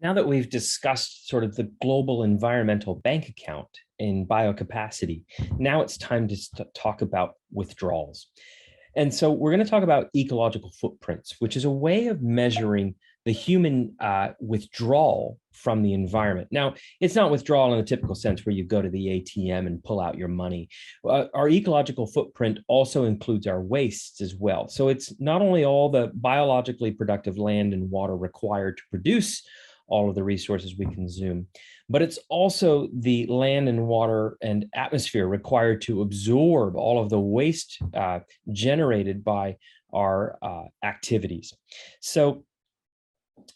Now that we've discussed sort of the global environmental bank account in biocapacity, now it's time to talk about withdrawals. And so we're going to talk about ecological footprints, which is a way of measuring the human withdrawal from the environment. Now, it's not withdrawal in the typical sense where you go to the ATM and pull out your money. Our ecological footprint also includes our wastes as well. So it's not only all the biologically productive land and water required to produce all of the resources we consume, but it's also the land and water and atmosphere required to absorb all of the waste generated by our activities. So,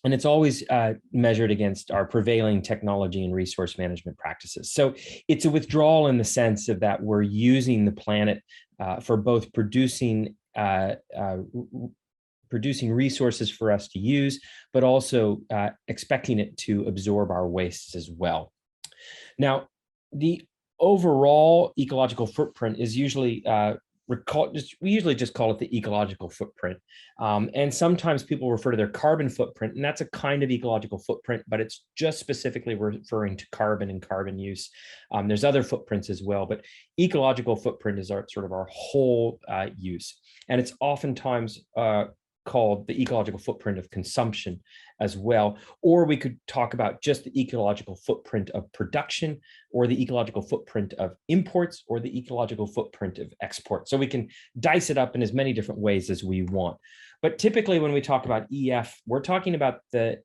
and it's always measured against our prevailing technology and resource management practices. So it's a withdrawal in the sense of that we're using the planet for both producing resources for us to use, but also expecting it to absorb our wastes as well. Now, the overall ecological footprint is usually we usually just call it the ecological footprint. And sometimes people refer to their carbon footprint, and that's a kind of ecological footprint, but it's just specifically referring to carbon and carbon use. There's other footprints as well, but ecological footprint is our sort of our whole use. And it's oftentimes called the ecological footprint of consumption as well. Or we could talk about just the ecological footprint of production, or the ecological footprint of imports, or the ecological footprint of export. So we can dice it up in as many different ways as we want. But typically when we talk about EF, we're talking about the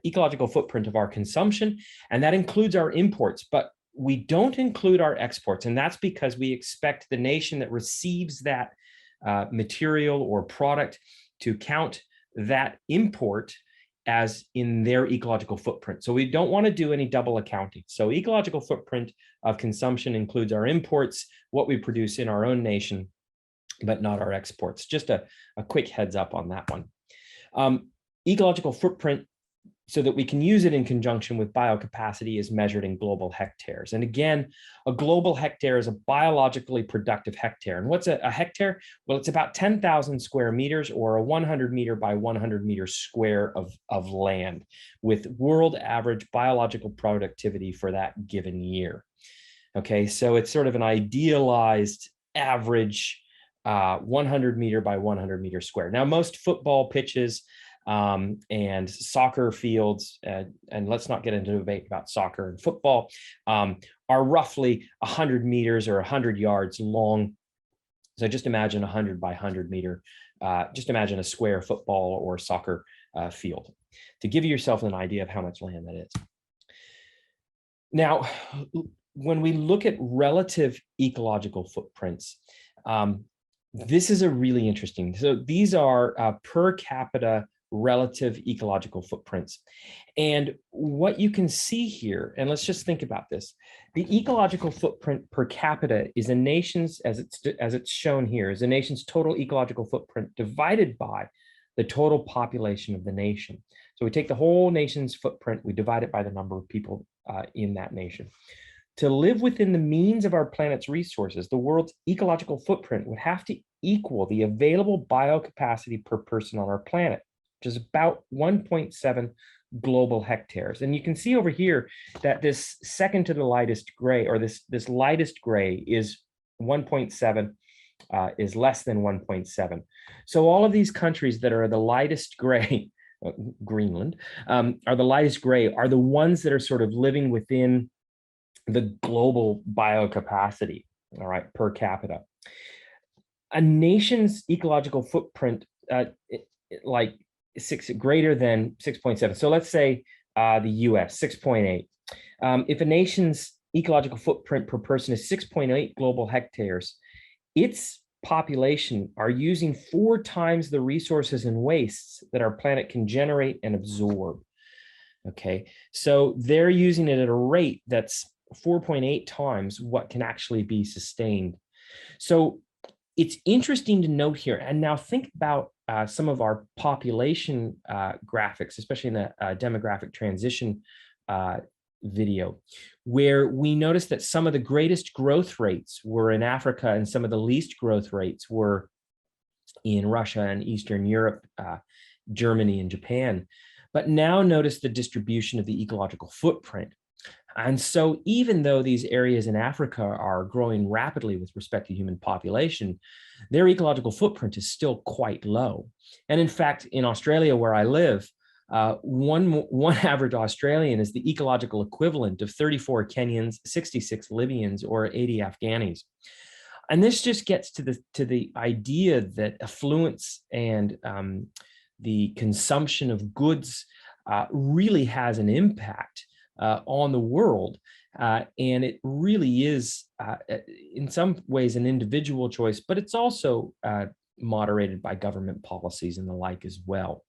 ecological footprint of our consumption, and that includes our imports, but we don't include our exports. And that's because we expect the nation that receives that material or product to count that import as in their ecological footprint. So we don't want to do any double accounting. So ecological footprint of consumption includes our imports, what we produce in our own nation, but not our exports. Just a quick heads up on that one. Ecological footprint, so that we can use it in conjunction with biocapacity, is measured in global hectares. And again, a global hectare is a biologically productive hectare. And what's a hectare? Well, it's about 10,000 square meters, or a 100 meter by 100 meter square of land, with world average biological productivity for that given year. Okay, so it's sort of an idealized average 100 meter by 100 meter square. Now, most football pitches and soccer fields, and let's not get into a debate about soccer and football, are roughly 100 meters or 100 yards long. So just imagine 100 by 100 meter, just imagine a square football or soccer field, to give yourself an idea of how much land that is. Now, when we look at relative ecological footprints, this is a really interesting. So these are per capita relative ecological footprints. And what you can see here, and let's just think about this, the ecological footprint per capita is a nation's, as it's shown here, is a nation's total ecological footprint divided by the total population of the nation. So we take the whole nation's footprint, we divide it by the number of people in that nation. To live within the means of our planet's resources, the world's ecological footprint would have to equal the available biocapacity per person on our planet, which is about 1.7 global hectares. And you can see over here that this second to the lightest gray, or this lightest gray, is 1.7, is less than 1.7. So all of these countries that are the lightest gray, Greenland, are the lightest gray, are the ones that are sort of living within the global biocapacity, all right, per capita. A nation's ecological footprint, greater than 6.7. So let's say the US, 6.8. If a nation's ecological footprint per person is 6.8 global hectares, its population are using 4 times the resources and wastes that our planet can generate and absorb. Okay, so they're using it at a rate that's 4.8 times what can actually be sustained. So it's interesting to note here. And now think about some of our population graphics, especially in the demographic transition video, where we noticed that some of the greatest growth rates were in Africa and some of the least growth rates were in Russia and Eastern Europe, Germany and Japan. But now notice the distribution of the ecological footprint. And so even though these areas in Africa are growing rapidly with respect to human population, their ecological footprint is still quite low. And in fact, in Australia, where I live, one average Australian is the ecological equivalent of 34 Kenyans, 66 Libyans, or 80 Afghanis. And this just gets to the idea that affluence and the consumption of goods really has an impact on the world. And it really is, in some ways, an individual choice, but it's also moderated by government policies and the like as well.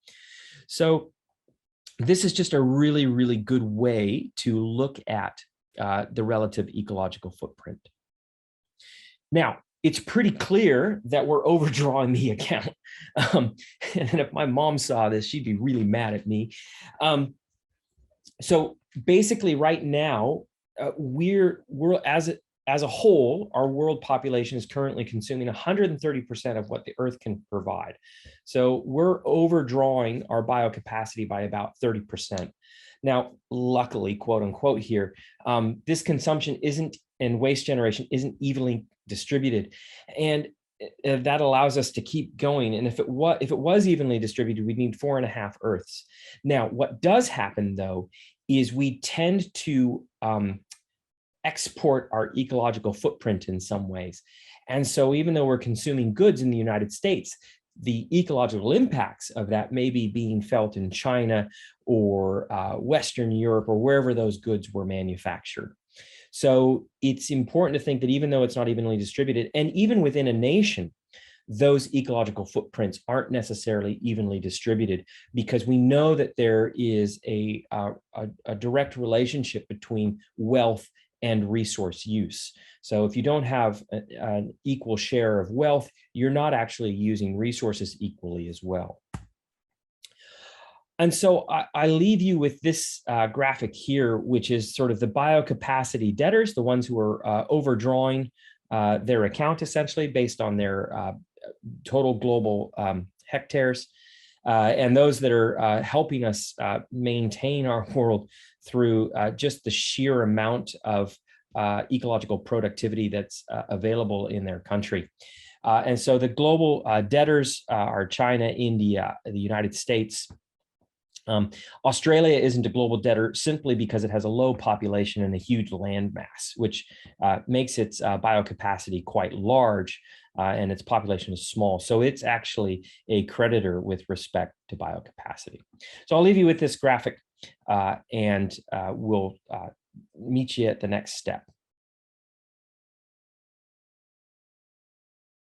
So this is just a really, really good way to look at the relative ecological footprint. Now, it's pretty clear that we're overdrawing the account. And if my mom saw this, she'd be really mad at me. So basically right now, we're as a whole, our world population is currently consuming 130% of what the Earth can provide. So we're overdrawing our biocapacity by about 30%. Now, luckily, quote unquote here, this consumption and waste generation isn't evenly distributed. And that allows us to keep going. And if it was evenly distributed, we'd need 4.5 Earths. Now, what does happen though, is we tend to export our ecological footprint in some ways. And so even though we're consuming goods in the United States, the ecological impacts of that may be being felt in China or Western Europe or wherever those goods were manufactured. So it's important to think that even though it's not evenly distributed, and even within a nation, those ecological footprints aren't necessarily evenly distributed, because we know that there is a direct relationship between wealth and resource use. So if you don't have an equal share of wealth, you're not actually using resources equally as well. And so I leave you with this graphic here, which is sort of the biocapacity debtors, the ones who are overdrawing their account essentially based on their total global hectares, and those that are helping us maintain our world through just the sheer amount of ecological productivity that's available in their country. And so the global debtors are China, India, the United States. Australia isn't a global debtor simply because it has a low population and a huge land mass, which makes its biocapacity quite large, and its population is small. So it's actually a creditor with respect to biocapacity. So I'll leave you with this graphic, and we'll meet you at the next step.